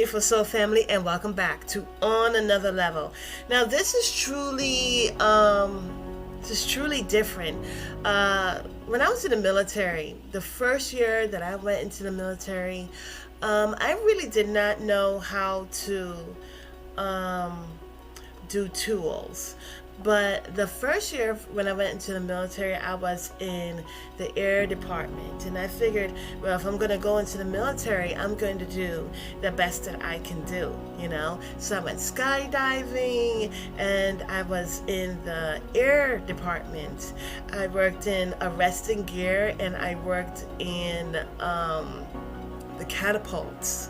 For Soul Family, and welcome back to On Another Level. Now, this is truly different. When I was in the military, the first year that I went into the military, I really did not know how to um, do tools. But the first year when I went into the military, I was in the air department. And I figured, well, if I'm going to go into the military, I'm going to do the best that I can do, you know? So I went skydiving and I was in the air department. I worked in arresting gear and I worked in the catapults.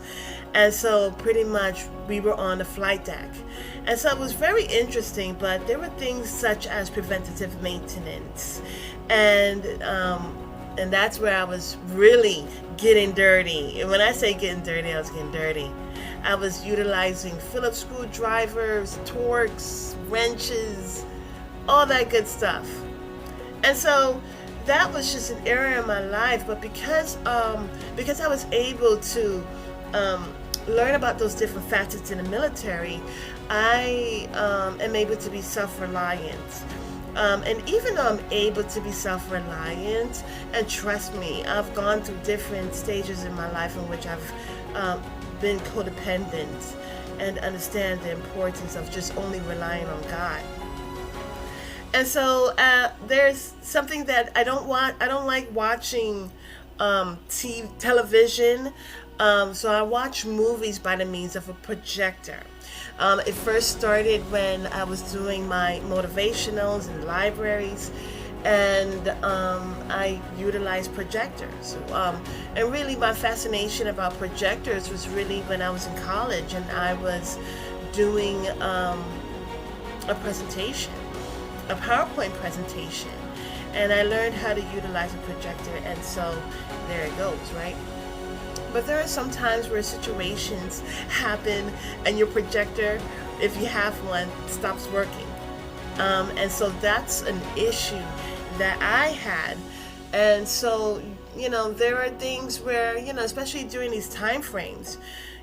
And so pretty much we were on the flight deck. And so it was very interesting, but there were things such as preventative maintenance. And that's where I was really getting dirty. And when I say getting dirty, I was getting dirty. I was utilizing Phillips screwdrivers, torques, wrenches, all that good stuff. And so that was just an area in my life, but because I was able to learn about those different facets in the military, I am able to be self-reliant. And even though I'm able to be self-reliant, and trust me, I've gone through different stages in my life in which I've been codependent and understand the importance of just only relying on God. And so there's something that I don't want. I don't like watching television. So I watch movies by the means of a projector. It first started when I was doing my motivationals in libraries, and I utilized projectors. And really my fascination about projectors was really when I was in college and I was doing a presentation, a PowerPoint presentation. And I learned how to utilize a projector, and so there it goes, right? But there are some times where situations happen and your projector, if you have one, stops working. And so that's an issue that I had. And so, there are things where, especially during these time frames,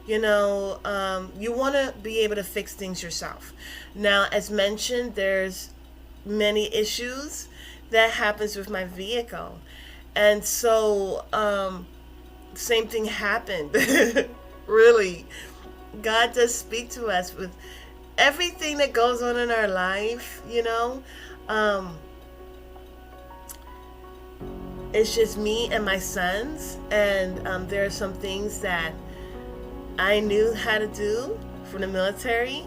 you want to be able to fix things yourself. Now, as mentioned, there's many issues that happens with my vehicle. And so, same thing happened. Really, God does speak to us with everything that goes on in our life. It's just me and my sons, and there are some things that I knew how to do from the military,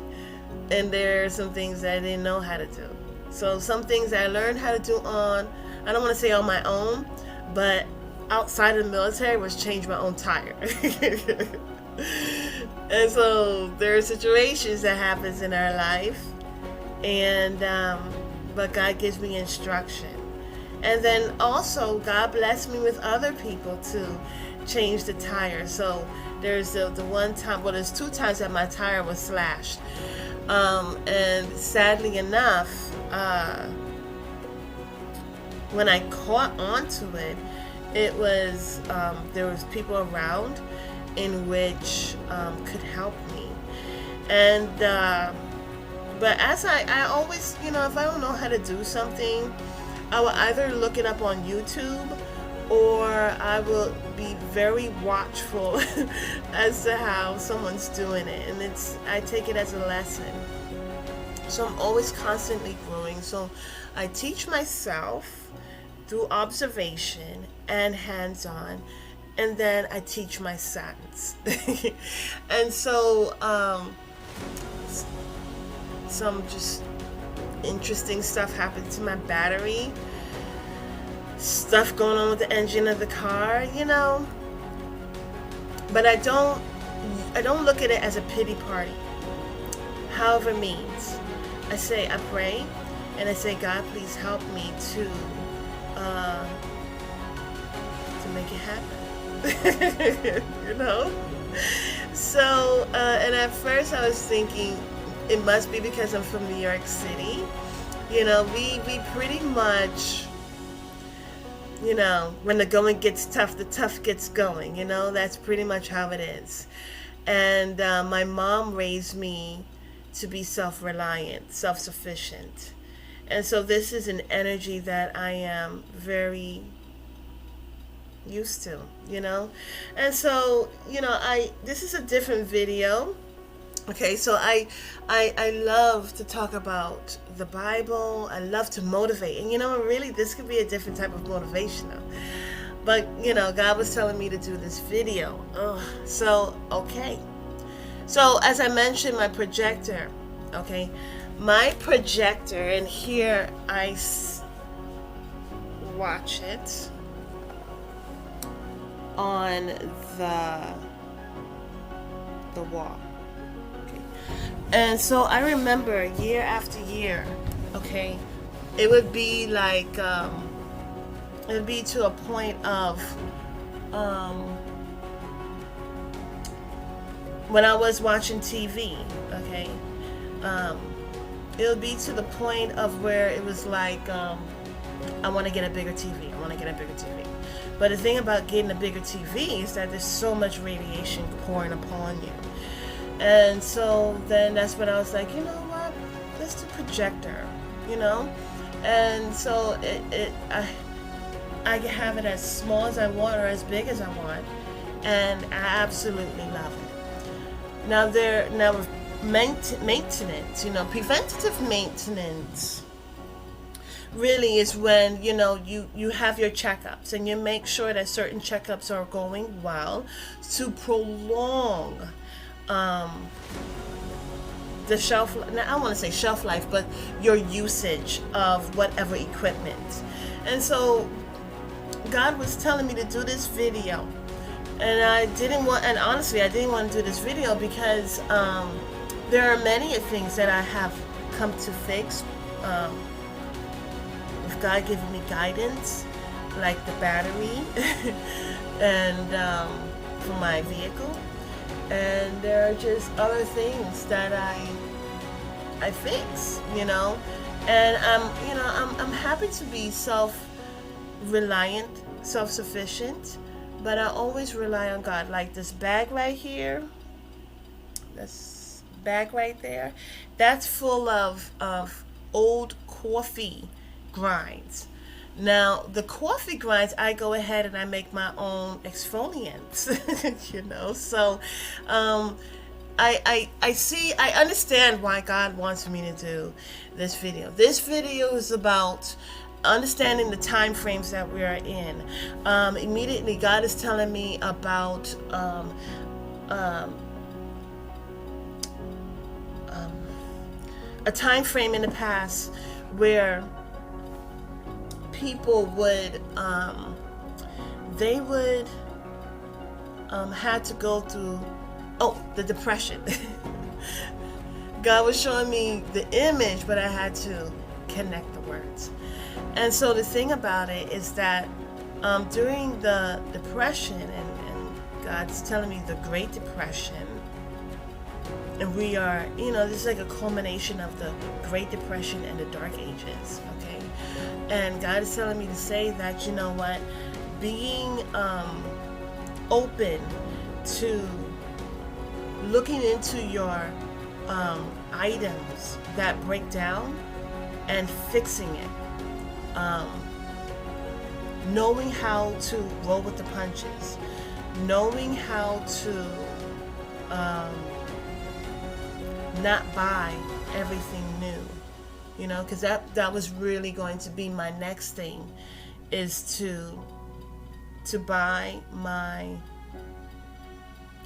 and there are some things that I didn't know how to do. So some things I learned how to do I don't want to say on my own, but outside of the military, was change my own tire. And so there are situations that happens in our life, and but God gives me instruction. And then also God blessed me with other people to change the tire. So there's the one time, well, there's two times that my tire was slashed, and sadly enough, when I caught onto it, it was there was people around in which could help me. And but as I always, if I don't know how to do something, I will either look it up on YouTube, or I will be very watchful as to how someone's doing it, and I take it as a lesson. So I'm always constantly growing. So I teach myself through observation and hands-on, and then I teach my sons. And so some just interesting stuff happened to my battery, stuff going on with the engine of the car, but I don't look at it as a pity party. However means, I pray, and I say, God, please help me to make it happen. So and at first I was thinking it must be because I'm from New York City. We pretty much, when the going gets tough, the tough gets going. That's pretty much how it is. And my mom raised me to be self-reliant, self-sufficient. And so this is an energy that I am very used to, you know. And so, you know, I this is a different video. Okay, so I love to talk about the Bible. I love to motivate. And you know, really this could be a different type of motivational. But, you know, God was telling me to do this video. Ugh. So, okay. So, as I mentioned, my projector, okay? My projector, and here I watch it on the wall. Okay. And so I remember year after year, okay, it would be like it would be to a point of when I was watching TV, okay, it would be to the point of where it was like I want to get a bigger TV. I want to get a bigger TV. But the thing about getting a bigger TV is that there's so much radiation pouring upon you. And so then that's when I was like, you know what? Let's do projector, you know? And so I can have it as small as I want or as big as I want. And I absolutely love it. Now with maintenance, you know, preventative maintenance really is when, you know, you have your checkups and you make sure that certain checkups are going well to prolong the shelf, now I want to say shelf life, but your usage of whatever equipment. And so God was telling me to do this video, and honestly I didn't want to do this video because there are many things that I have come to fix with God giving me guidance, like the battery and for my vehicle. And there are just other things that I fix, you know. And I'm happy to be self-reliant, self-sufficient, but I always rely on God. Like this bag right here, this bag right there, that's full of old coffee grinds. Now, the coffee grinds, I go ahead and I make my own exfoliants, you know. So, I understand why God wants me to do this video. This video is about understanding the time frames that we are in. Immediately, God is telling me about a time frame in the past where people would had to go through the depression. God was showing me the image, but I had to connect the words. And so the thing about it is that during the depression, and God's telling me the Great Depression, and we are, you know, this is like a culmination of the Great Depression and the Dark Ages, okay? And God is telling me to say that, you know what, being open to looking into your items that break down and fixing it, knowing how to roll with the punches, knowing how to not buy everything new, you know, because that was really going to be my next thing, is to buy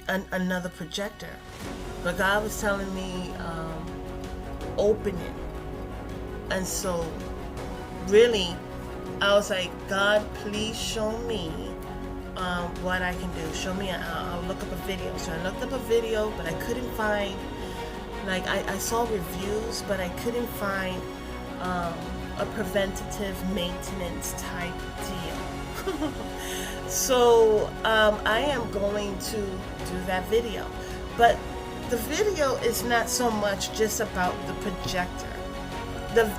another projector. But God was telling me open it. And so really I was like, God, please show me what I can do. Show me. I'll look up a video. So I looked up a video, but I couldn't find, like, I saw reviews, but I couldn't find a preventative maintenance type deal. So I am going to do that video. But the video is not so much just about the projector.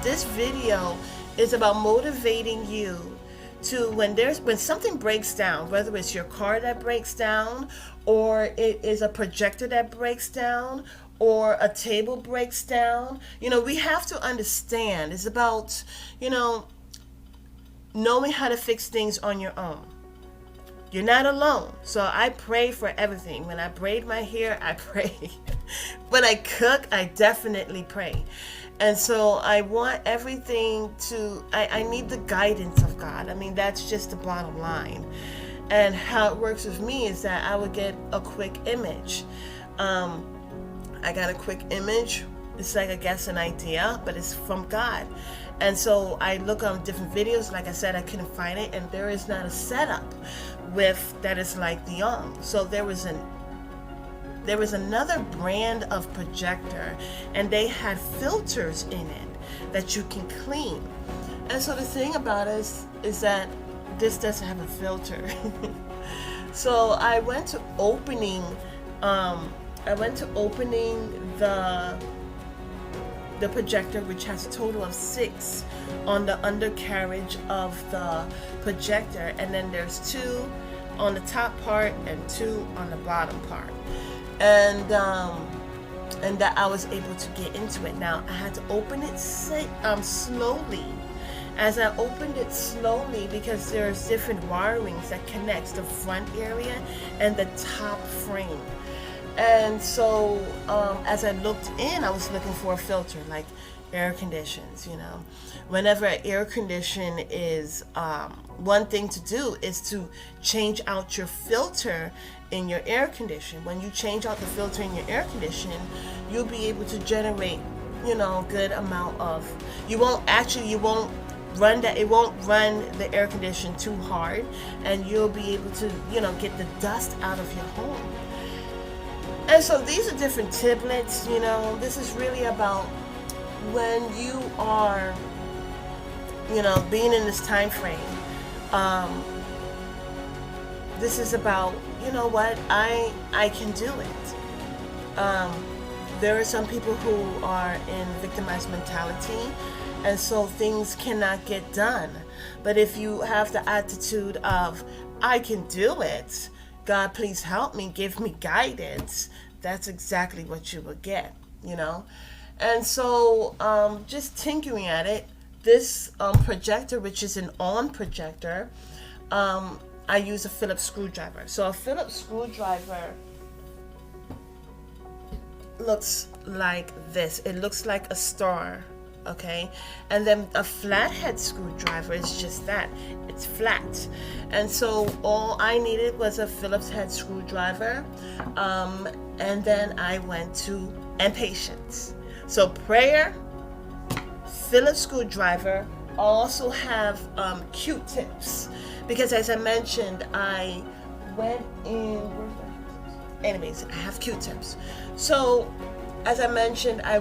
This video is about motivating you to when something breaks down, whether it's your car that breaks down, or it is a projector that breaks down, or a table breaks down. We have to understand it's about, knowing how to fix things on your own. You're not alone. So I pray for everything. When I braid my hair, I pray. When I cook, I definitely pray. And so I want everything I need the guidance of God. I mean, that's just the bottom line. And how it works with me is that I would get a quick image. I got a quick image. It's like, I guess, an idea, but it's from God. And so I look on different videos. Like I said, I couldn't find it, and there is not a setup that is like the So there was another brand of projector, and they had filters in it that you can clean. And so the thing about it is that this doesn't have a filter. So I went to opening the projector, which has a total of 6 on the undercarriage of the projector, and then there's 2 on the top part and 2 on the bottom part, and that I was able to get into it. Now I had to open it slowly. As I opened it slowly, because there's different wirings that connects the front area and the top frame. And so as I looked in, I was looking for a filter, like air conditions. Whenever air condition is, one thing to do is to change out your filter in your air condition. When you change out the filter in your air condition, you'll be able to generate, good amount of, it won't run the air condition too hard, and you'll be able to, get the dust out of your home. And so these are different tiplets. This is really about when you are, being in this time frame. This is about, I can do it. There are some people who are in victimized mentality, and so things cannot get done. But if you have the attitude of, I can do it, God, please help me, give me guidance, that's exactly what you will get, And so just tinkering at it, this projector, which is an on projector, I use a Phillips screwdriver. So a Phillips screwdriver looks like this. It looks like a star. Okay, and then a flathead screwdriver is just that, it's flat. And so all I needed was a Phillips head screwdriver, and then I went to patience. So prayer, Phillips screwdriver. I also have Q-tips, because as I mentioned, I went in, anyways, I have Q-tips. So as I mentioned, I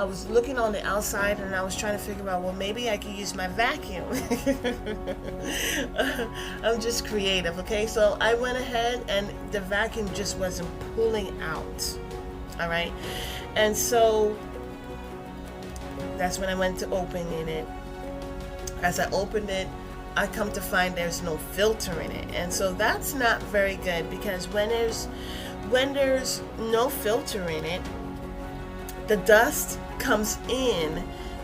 was looking on the outside, and I was trying to figure out, well, maybe I could use my vacuum. I'm just creative, okay? So I went ahead, and the vacuum just wasn't pulling out, all right? And so that's when I went to opening it. As I opened it, I come to find there's no filter in it. And so that's not very good, because when there's no filter in it, the dust comes in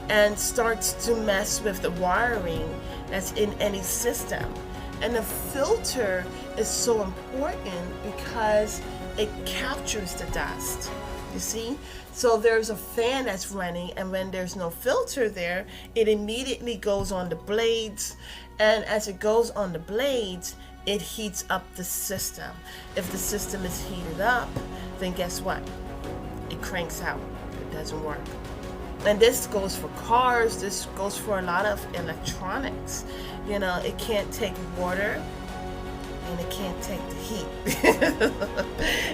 and starts to mess with the wiring that's in any system. And the filter is so important because it captures the dust. You see? So there's a fan that's running, and when there's no filter there, it immediately goes on the blades. And as it goes on the blades, it heats up the system. If the system is heated up, then guess what? It cranks out. Doesn't work. And this goes for cars, this goes for a lot of electronics. It can't take water, and it can't take the heat.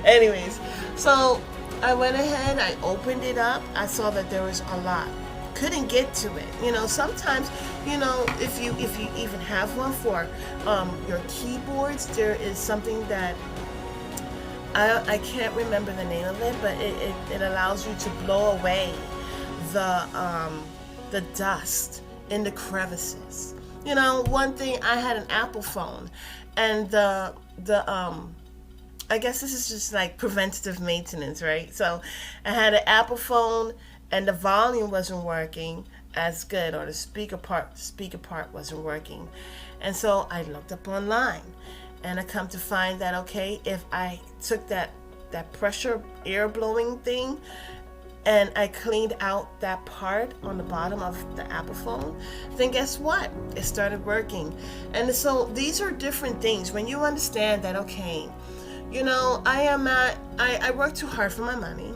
Anyways, so I went ahead, I opened it up, I saw that there was a lot. Couldn't get to it. Sometimes, if you even have one for your keyboards, there is something that I can't remember the name of it, but it allows you to blow away the dust in the crevices. You know, one thing, I had an Apple phone, and I guess this is just like preventative maintenance, right? So I had an Apple phone, and the volume wasn't working as good, or the speaker part wasn't working. And so I looked up online, and I come to find that, okay, if I took that pressure air blowing thing and I cleaned out that part on the bottom of the Apple phone, then guess what? It started working. And so these are different things. When you understand that, okay, you know, I work too hard for my money.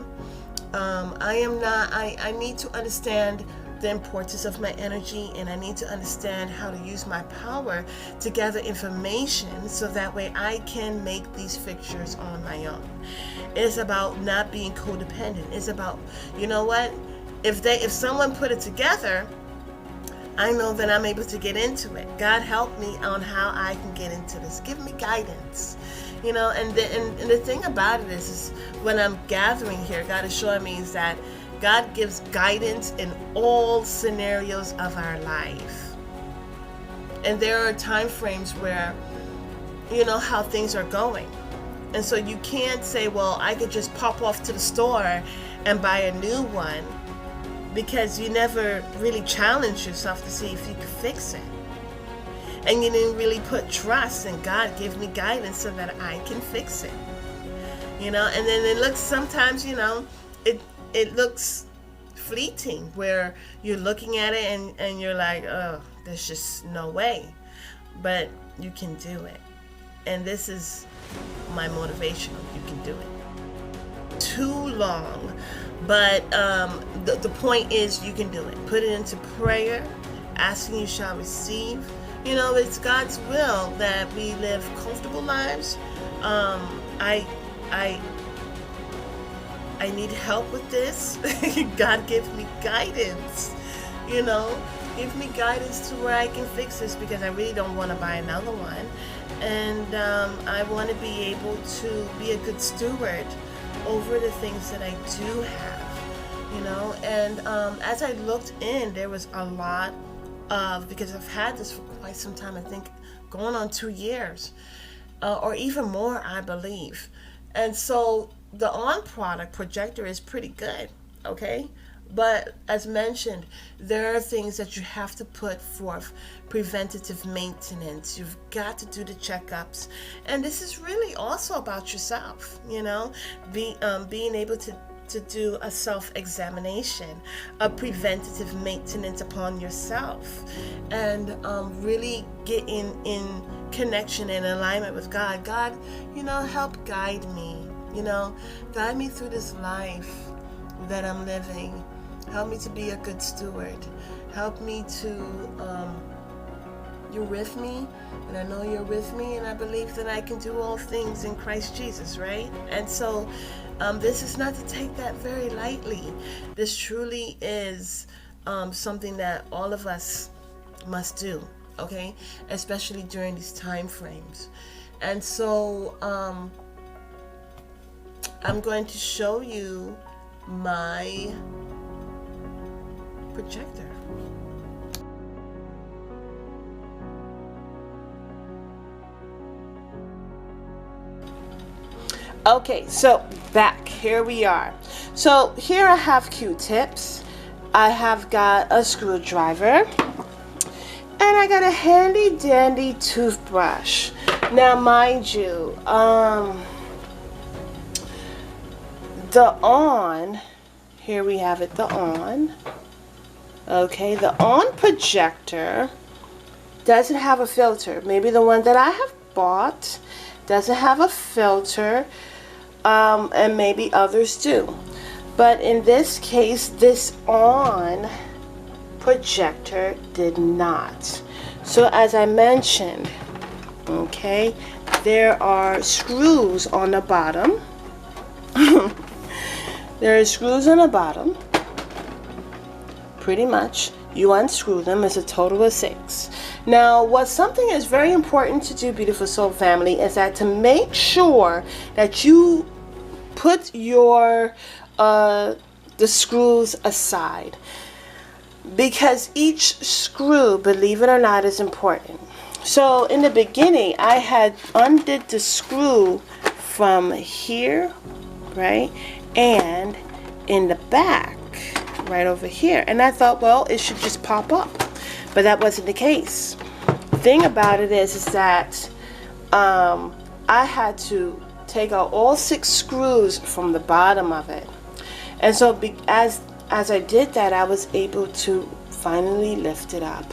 I need to understand the importance of my energy, and I need to understand how to use my power to gather information so that way I can make these fixtures on my own. It's about not being codependent. It's about, you know what? If someone put it together, I know that I'm able to get into it. God help me on how I can get into this. Give me guidance. You know, and the thing about it is when I'm gathering here, God is showing me is that God gives guidance in all scenarios of our life. And there are time frames where, you know, how things are going. And so you can't say, well, I could just pop off to the store and buy a new one, because you never really challenge yourself to see if you could fix it. And you didn't really put trust in God, give me guidance so that I can fix it. You know, and then it looks sometimes, you know, it looks fleeting, where you're looking at it and you're like, oh, there's just no way. But you can do it. And this is my motivation. You can do it. Too long. But the point is, you can do it. Put it into prayer. Asking, you shall receive. You know, it's God's will that we live comfortable lives. I need help with this. God, give me guidance. You know, give me guidance to where I can fix this, because I really don't want to buy another one. And I want to be able to be a good steward over the things that I do have. You know, and as I looked in, there was a lot of, because I've had this for quite some time, I think going on 2 years, or even more, I believe. And so the on product projector is pretty good, okay? But as mentioned, there are things that you have to put forth preventative maintenance. You've got to do the checkups. And this is really also about yourself, you know, being able to do a self-examination, a preventative maintenance upon yourself, and really get in connection and alignment with God. God, you know, help guide me, you know, guide me through this life that I'm living. Help me to be a good steward. Help me to, you're with me, and I know you're with me, and I believe that I can do all things in Christ Jesus, right? And so this is not to take that very lightly. This truly is something that all of us must do, okay? Especially during these time frames. And so I'm going to show you my projector. Okay, so back, here we are. So here I have Q-tips. I have got a screwdriver. And I got a handy dandy toothbrush. Now mind you, the on, here we have it, the on. Okay, the on projector doesn't have a filter. Maybe the one that I have bought doesn't have a filter, and maybe others do. But in this case, this on projector did not. So as I mentioned, okay, there are screws on the bottom. There are screws on the bottom. Pretty much, you unscrew them. It's a total of 6. Now, what something is very important to do, beautiful soul family, is that to make sure that you put your the screws aside. because each screw, believe it or not, is important. So in the beginning, I had undid the screw from here, right, and in the back, right over here. And I thought, well, it should just pop up, but that wasn't the case. The thing about it is that I had to take out all 6 screws from the bottom of it. And so as I did that, I was able to finally lift it up.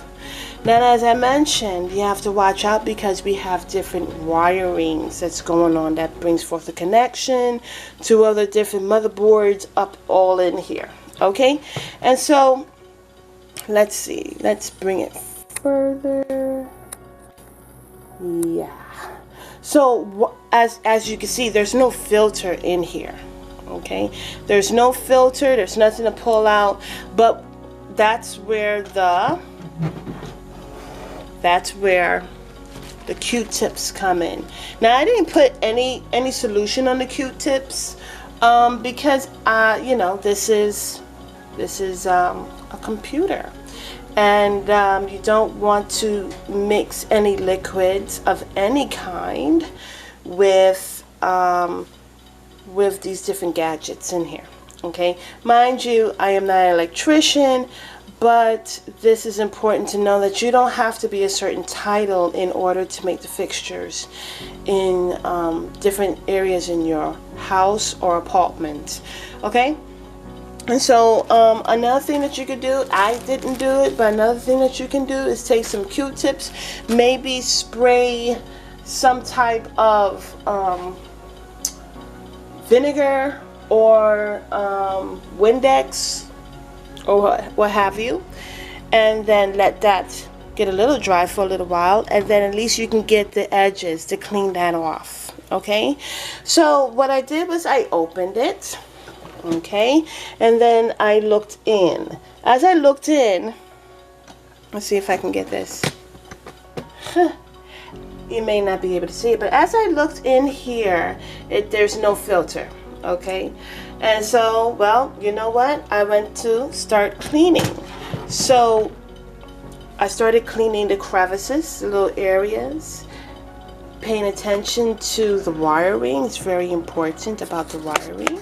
Now, as I mentioned, you have to watch out because we have different wirings that's going on that brings forth a connection to other different motherboards up all in here. Okay, and so let's see, let's bring it further. Yeah. So as you can see, there's no filter in here. Okay, there's no filter, there's nothing to pull out, but that's where the Q-tips come in. Now, I didn't put any solution on the Q-tips because you know, this is a computer, and you don't want to mix any liquids of any kind with these different gadgets in here. Okay, mind you, I am not an electrician, but this is important to know that you don't have to be a certain title in order to make the fixtures in different areas in your house or apartment. Okay, and so another thing that you could do, I didn't do it, but another thing that you can do is take some Q-tips, maybe spray some type of vinegar or Windex or what have you, and then let that get a little dry for a little while, and then at least you can get the edges to clean that off. Okay, so what I did was I opened it, okay, and then I looked in. As I looked in, let's see if I can get this. You may not be able to see it, but as I looked in here, there's no filter. Okay, and so, well, you know what, I went to start cleaning. So I started cleaning the crevices, the little areas, paying attention to the wiring. It's very important about the wiring.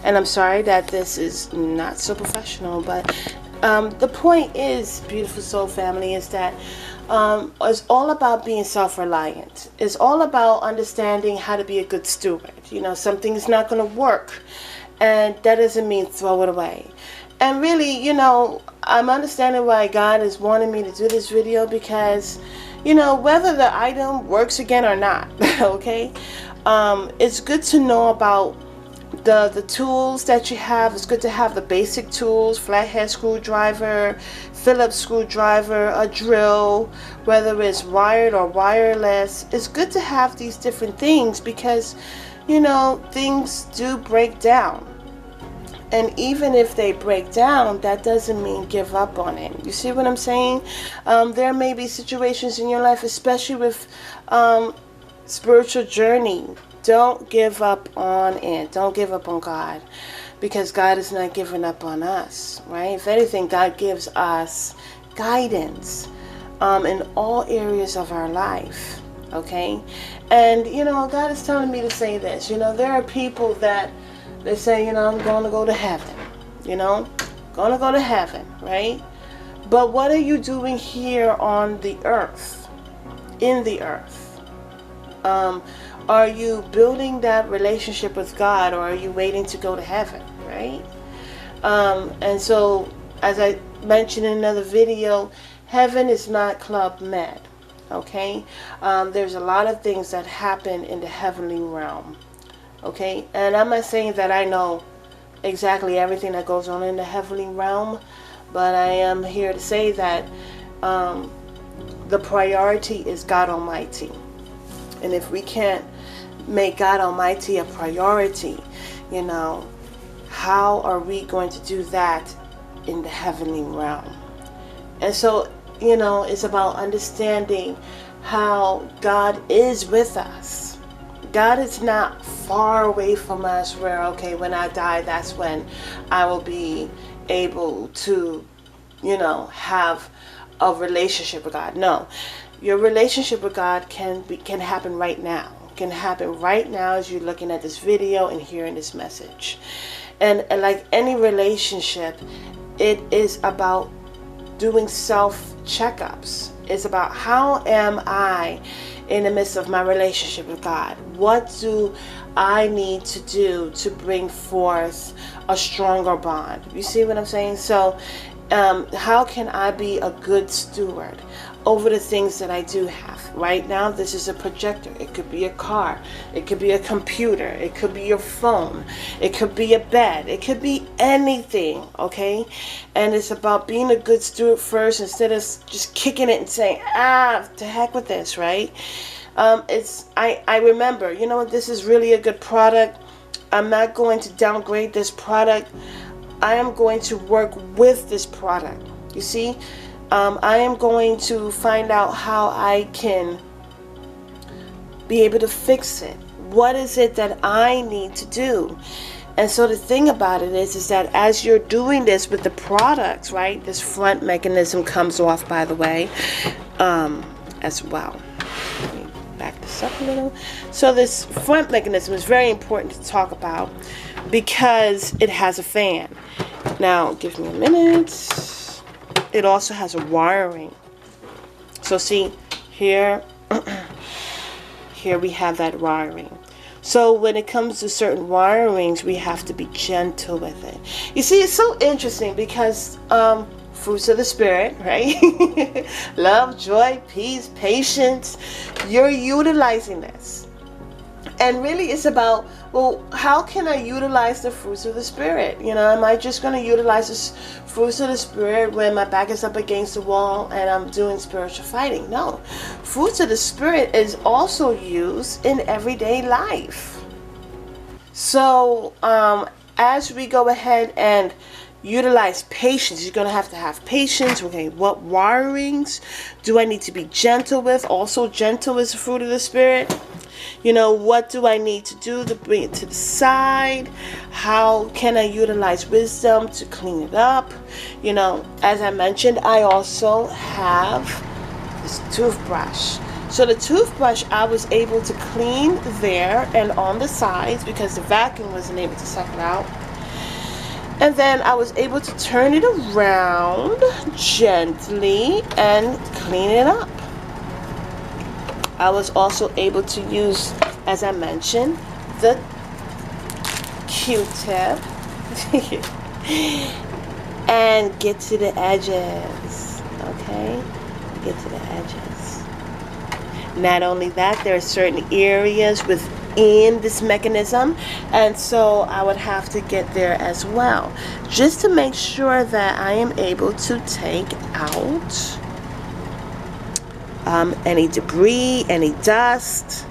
And I'm sorry that this is not so professional, but the point is, beautiful soul family, is that it's all about being self-reliant. It's all about understanding how to be a good steward. You know, something's not going to work, and that doesn't mean throw it away. And really, you know, I'm understanding why God is wanting me to do this video, because, you know, whether the item works again or not, okay, it's good to know about the tools that you have. It's good to have the basic tools: flathead screwdriver, Phillips screwdriver, a drill, whether it's wired or wireless. It's good to have these different things because, you know, things do break down. And even if they break down, that doesn't mean give up on it. You see what I'm saying? There may be situations in your life, especially with spiritual journey. Don't give up on it. Don't give up on God, because God is not giving up on us, right? If anything, God gives us guidance in all areas of our life, okay? And, you know, God is telling me to say this. You know, there are people that they say, you know, I'm going to go to heaven, you know, going to go to heaven, right? But what are you doing here on the earth, in the earth? Are you building that relationship with God, or are you waiting to go to heaven, right? And so, as I mentioned in another video, heaven is not Club Med, okay? There's a lot of things that happen in the heavenly realm, okay? And I'm not saying that I know exactly everything that goes on in the heavenly realm, but I am here to say that the priority is God Almighty. And if we can't make God Almighty a priority, you know, how are we going to do that in the heavenly realm? And so, you know, it's about understanding how God is with us. God is not far away from us where, okay, when I die, that's when I will be able to have a relationship with God. No, your relationship with God can happen right now. Can happen right now as you're looking at this video and hearing this message. And like any relationship, it is about doing self checkups. It's about, how am I in the midst of my relationship with God? What do I need to do to bring forth a stronger bond? You see what I'm saying? So how can I be a good steward over the things that I do have? Right now, this is a projector. It could be a car. It could be a computer. It could be your phone. It could be a bed. It could be anything, okay? And it's about being a good steward first, instead of just kicking it and saying, to heck with this, right? I remember, this is really a good product. I'm not going to downgrade this product. I am going to work with this product. You see, I am going to find out how I can be able to fix it. What is it that I need to do? And so the thing about it is that as you're doing this with the products, right, this front mechanism comes off, by the way, as well. Let me back this up a little. So this front mechanism is very important to talk about because it has a fan. Now, give me a minute. It also has a wiring. So see, here we have that wiring. So when it comes to certain wirings, we have to be gentle with it. You see, it's so interesting because fruits of the Spirit, right? Love, joy, peace, patience. You're utilizing this. And really it's about, well, how can I utilize the fruits of the Spirit? Am I just going to utilize the fruits of the Spirit when my back is up against the wall and I'm doing spiritual fighting? No. Fruits of the Spirit is also used in everyday life. So as we go ahead and utilize patience, you're going to have patience. Okay, what wirings do I need to be gentle with? Also, gentle is the fruit of the Spirit. What do I need to do to bring it to the side? How can I utilize wisdom to clean it up? As I mentioned, I also have this toothbrush. So the toothbrush, I was able to clean there and on the sides because the vacuum wasn't able to suck it out. And then I was able to turn it around gently and clean it up. I was also able to use, as I mentioned, the Q-tip and get to the edges, okay? Get to the edges. Not only that, there are certain areas within this mechanism, and so I would have to get there as well, just to make sure that I am able to take out any debris, any dust,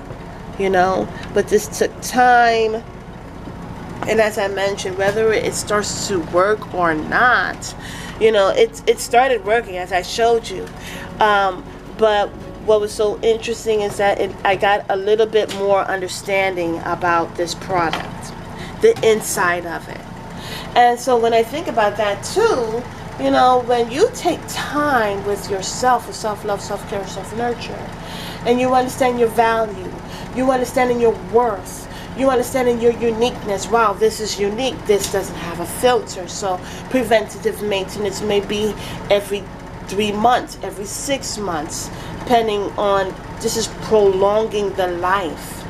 but this took time. And as I mentioned, whether it starts to work or not, it started working as I showed you. But what was so interesting is that I got a little bit more understanding about this product, the inside of it. And so when I think about that too, when you take time with yourself, with self-love, self-care, self-nurture, and you understand your value, you understand your worth, you understand your uniqueness. Wow, this is unique. This doesn't have a filter. So preventative maintenance may be every 3 months, every 6 months, depending on, this is prolonging the life.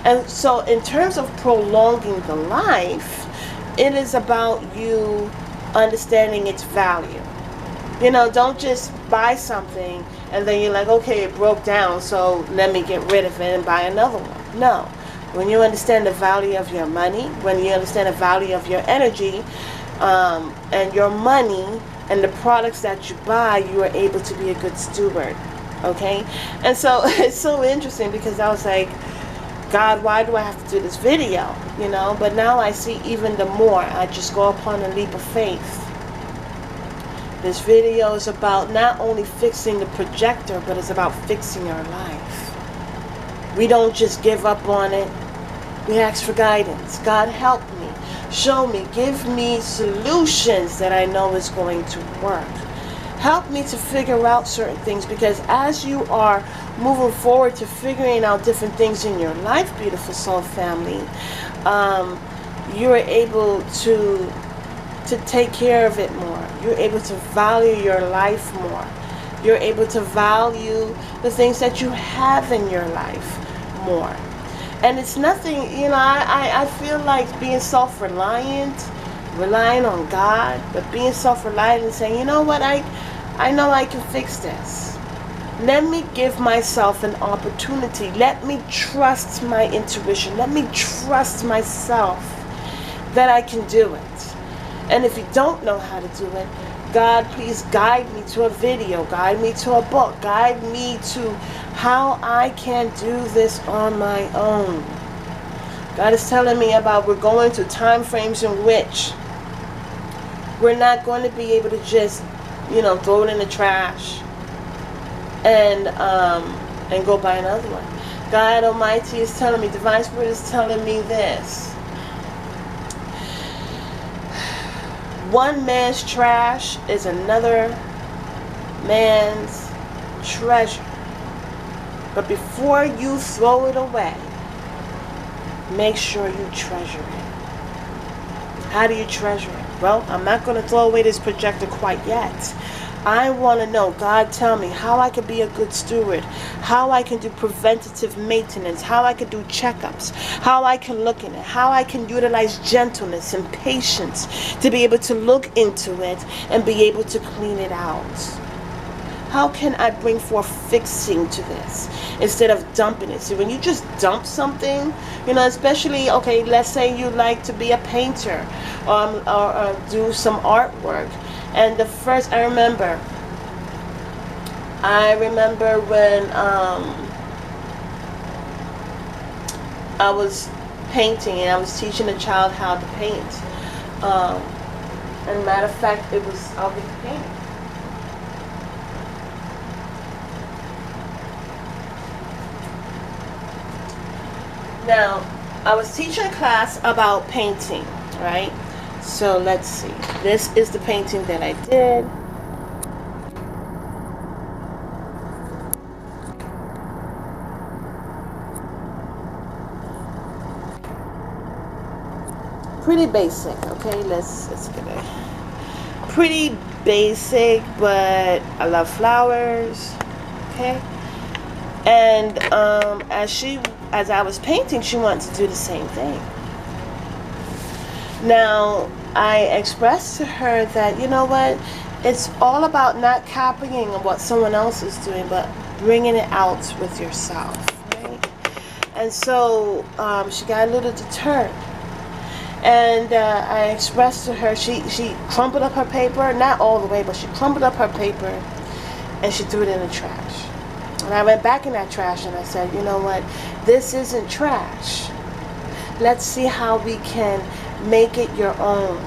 And so in terms of prolonging the life, it is about you understanding its value. Don't just buy something and then you're like, okay, it broke down, so let me get rid of it and buy another one. No. When you understand the value of your money, when you understand the value of your energy and your money and the products that you buy, you are able to be a good steward. Okay? And so it's so interesting because I was like, God, why do I have to do this video? But now I see even the more. I just go upon a leap of faith. This video is about not only fixing the projector, but it's about fixing our life. We don't just give up on it. We ask for guidance. God, help me. Show me. Give me solutions that I know is going to work. Help me to figure out certain things, because as you are moving forward to figuring out different things in your life, beautiful soul family, you are able to take care of it more. You're able to value your life more. You're able to value the things that you have in your life more. And it's nothing, I feel like being self-reliant, relying on God, but being self-reliant and saying, you know what, I know I can fix this. Let me give myself an opportunity. Let me trust my intuition. Let me trust myself that I can do it. And if you don't know how to do it, God, please guide me to a video, guide me to a book, guide me to how I can do this on my own. God is telling me about we're going to time frames in which we're not going to be able to just, throw it in the trash and go buy another one. God Almighty is telling me, Divine Spirit is telling me this. One man's trash is another man's treasure. But before you throw it away, make sure you treasure it. How do you treasure it? Well, I'm not going to throw away this projector quite yet. I want to know, God, tell me how I can be a good steward, how I can do preventative maintenance, how I can do checkups, how I can look in it, how I can utilize gentleness and patience to be able to look into it and be able to clean it out. How can I bring forth fixing to this instead of dumping it? See, when you just dump something, especially, okay, let's say you like to be a painter or do some artwork. And the first, I remember when I was painting and I was teaching a child how to paint. And matter of fact, I'll be painting. Now, I was teaching a class about painting, right? So let's see. This is the painting that I did. Pretty basic, okay? Let's get it. Pretty basic, but I love flowers, okay? And as I was painting, she wanted to do the same thing. Now, I expressed to her that, you know what, it's all about not copying what someone else is doing, but bringing it out with yourself, right? And so she got a little deterred. And I expressed to her, she crumpled up her paper, not all the way, but she crumpled up her paper, and she threw it in the trash. And I went back in that trash and I said, you know what, this isn't trash. Let's see how we can make it your own.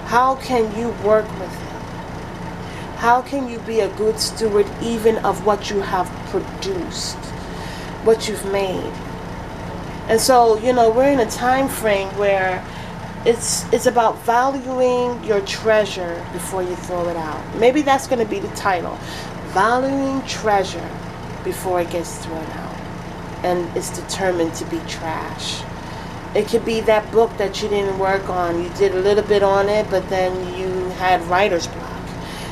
How can you work with it? How can you be a good steward even of what you have produced, what you've made? And so, we're in a time frame where it's about valuing your treasure before you throw it out. Maybe that's going to be the title. Valuing treasure before it gets thrown out and it's determined to be trash. It could be that book that you didn't work on. You did a little bit on it, but then you had writer's block.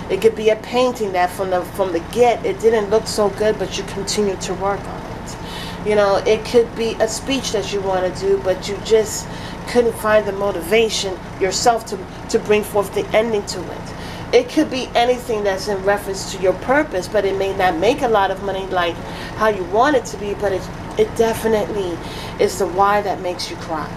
It could be a painting that from the get, it didn't look so good, but you continued to work on it. It could be a speech that you want to do, but you just couldn't find the motivation yourself to bring forth the ending to it. It could be anything that's in reference to your purpose, but it may not make a lot of money like how you want it to be, but it definitely is the why that makes you cry.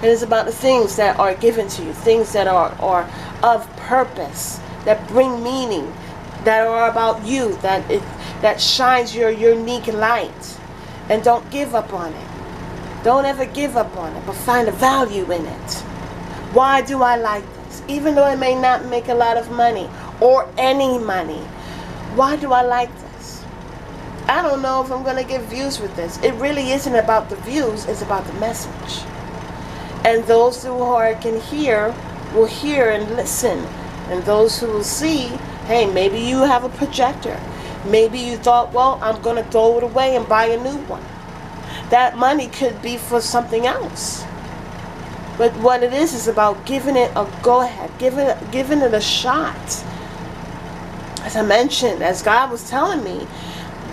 It is about the things that are given to you, things that are of purpose, that bring meaning, that are about you, that shines your unique light. And don't give up on it. Don't ever give up on it, but find a value in it. Why do I like this? Even though it may not make a lot of money or any money, why do I like this? I don't know if I'm going to get views with this. It really isn't about the views, it's about the message. And those who can hear will hear and listen And those who will see, hey, maybe you have a projector. Maybe you thought, well, I'm going to throw it away and buy a new one. That money could be for something else. But what it is about giving it a go-ahead, giving it a shot. As I mentioned, as God was telling me,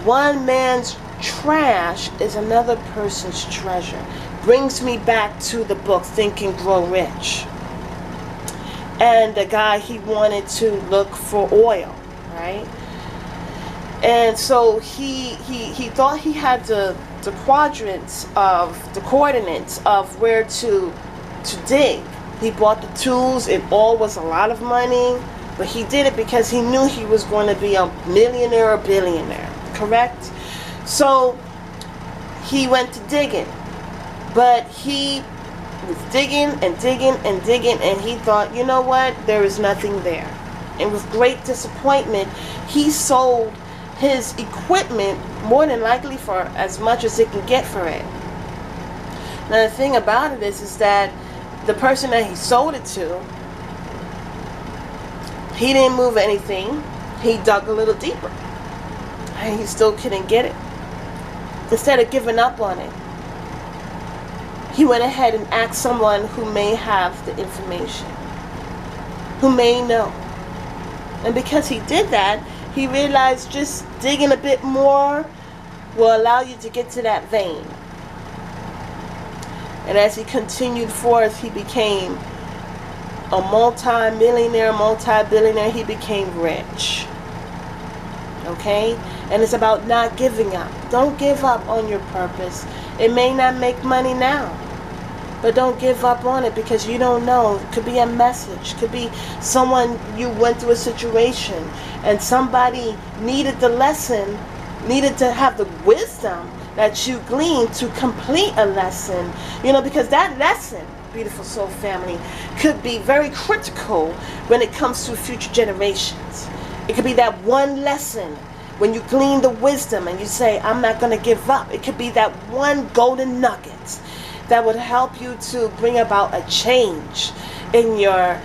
one man's trash is another person's treasure. Brings me back to the book, Think and Grow Rich. And the guy, he wanted to look for oil, right? And so he thought he had the coordinates of where to dig. He bought the tools. It all was a lot of money, but he did it because he knew he was going to be a millionaire or billionaire, correct? So he went to digging, but he was digging and digging and digging, and he thought, you know what, there is nothing there. And with great disappointment, he sold his equipment more than likely for as much as it can get for it. Now the thing about it is that the person that he sold it to, he didn't move anything. He dug a little deeper, and he still couldn't get it. Instead of giving up on it, he went ahead and asked someone who may have the information, who may know. And because he did that, he realized just digging a bit more will allow you to get to that vein. And as he continued forth, he became a multi-millionaire, multi-billionaire. He became rich. Okay? And it's about not giving up. Don't give up on your purpose. It may not make money now, but don't give up on it, because you don't know. It could be a message. Could be someone, you went through a situation and somebody needed the lesson, needed to have the wisdom that you gleaned to complete a lesson. You know, because that lesson, beautiful soul family, could be very critical when it comes to future generations. It could be that one lesson when you glean the wisdom and you say, I'm not going to give up. It could be that one golden nugget that would help you to bring about a change in your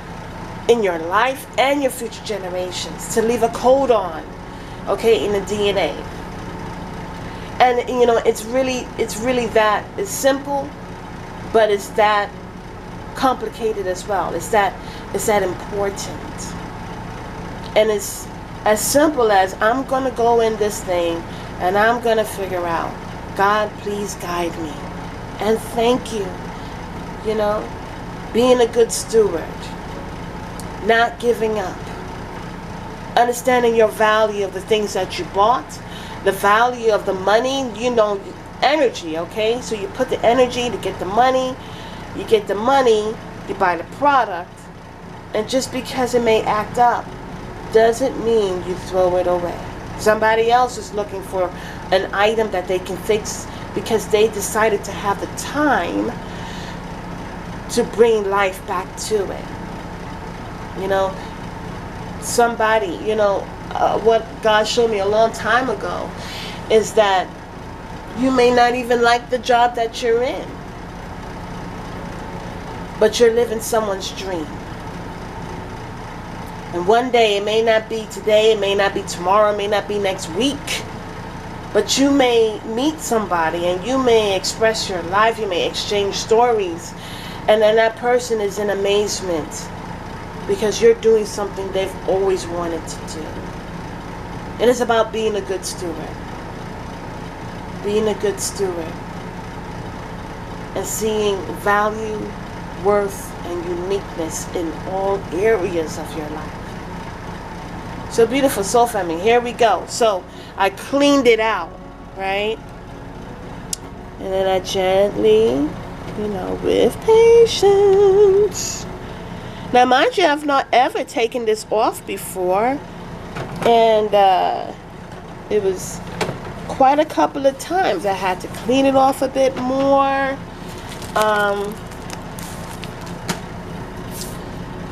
life and your future generations, to leave a code on, okay, in the DNA. And you know, it's really that, it's simple, but it's that complicated as well. It's that important. And it's as simple as, I'm going to go in this thing and I'm going to figure out, God, please guide me. And thank you. You know, being a good steward, not giving up, understanding your value of the things that you bought, the value of the money, you know, energy, okay? So you put the energy to get the money, you get the money, you buy the product, and just because it may act up doesn't mean you throw it away. Somebody else is looking for an item that they can fix because they decided to have the time to bring life back to it. You know, somebody, you know, what God showed me a long time ago is that you may not even like the job that you're in, but you're living someone's dream. And one day, it may not be today, it may not be tomorrow, it may not be next week, but you may meet somebody and you may express your life, you may exchange stories, and then that person is in amazement because you're doing something they've always wanted to do. It is about being a good steward. Being a good steward. And seeing value, worth, and uniqueness in all areas of your life. So beautiful soul family, here we go. So I cleaned it out, right? And then I gently, you know, with patience. Now mind you, I've not ever taken this off before. And it was quite a couple of times. I had to clean it off a bit more.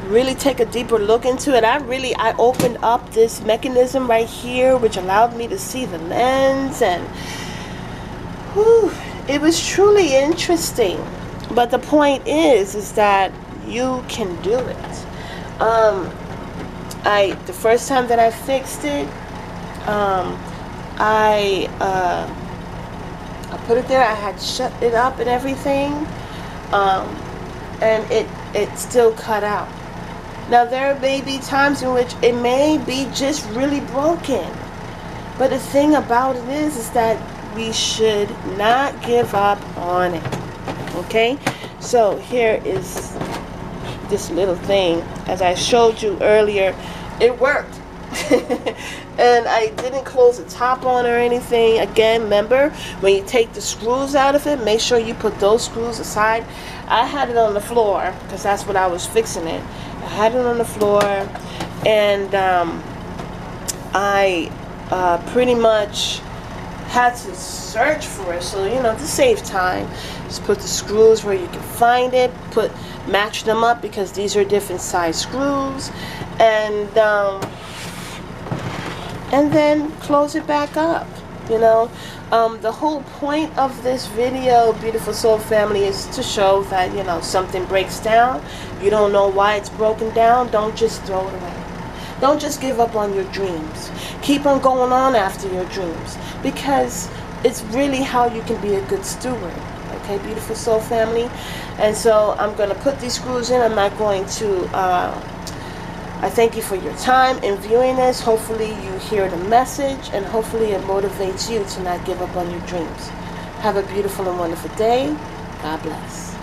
Really take a deeper look into it. I opened up this mechanism right here, which allowed me to see the lens, and whew, it was truly interesting. But the point is that you can do it. The first time that I fixed it, um, I put it there. I had shut it up and everything, um, and it still cut out. Now there may be times in which it may be just really broken, but the thing about it is that we should not give up on it. Okay, so here is this little thing. As I showed you earlier, it worked. And I didn't close the top on or anything. Again, remember, when you take the screws out of it, make sure you put those screws aside. I had it on the floor because that's what I was fixing it. I had it on the floor, and I pretty much had to search for it. So, to save time, just put the screws where you can find it, match them up, because these are different size screws, and then close it back up. The whole point of this video, beautiful soul family, is to show that something breaks down, you don't know why it's broken down, don't just throw it away. Don't just give up on your dreams. Keep on going on after your dreams, because it's really how you can be a good steward. Okay, beautiful soul family. And so I'm going to put these screws in. I'm not going to I thank you for your time in viewing this. Hopefully you hear the message, and hopefully it motivates you to not give up on your dreams. Have a beautiful and wonderful day. God bless.